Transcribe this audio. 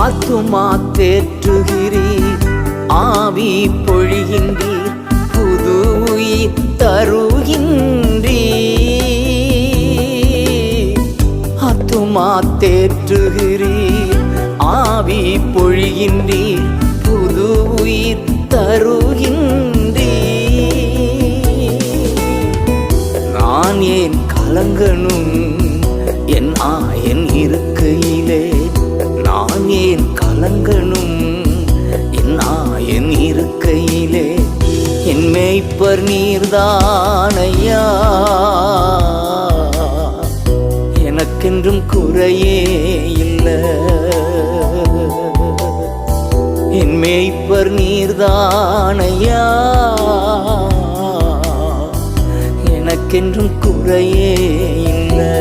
ஆத்துமா தேற்றுகிறீர், ஆவி பொழிகின்றீர், புது உயிர் தருகின்றீர். ஆத்துமா தேற்றுகிறீர், ஆவி பொழிகின்றீர், புது உயிர் தருகின்றீர். நான் ஏன் கலங்கணும் என் ஆயன் இருக்கையிலே? நான் ஏன் கலங்கணும் என் ஆயன் இருக்கையிலே? என் மேய்ப்பர் நீர்தானையா, எனக்கென்றும் குறையே இல்லை. என் மேய்ப்பர் நீர்தானையா, எனக்கென்றும் குறையே இல்லை.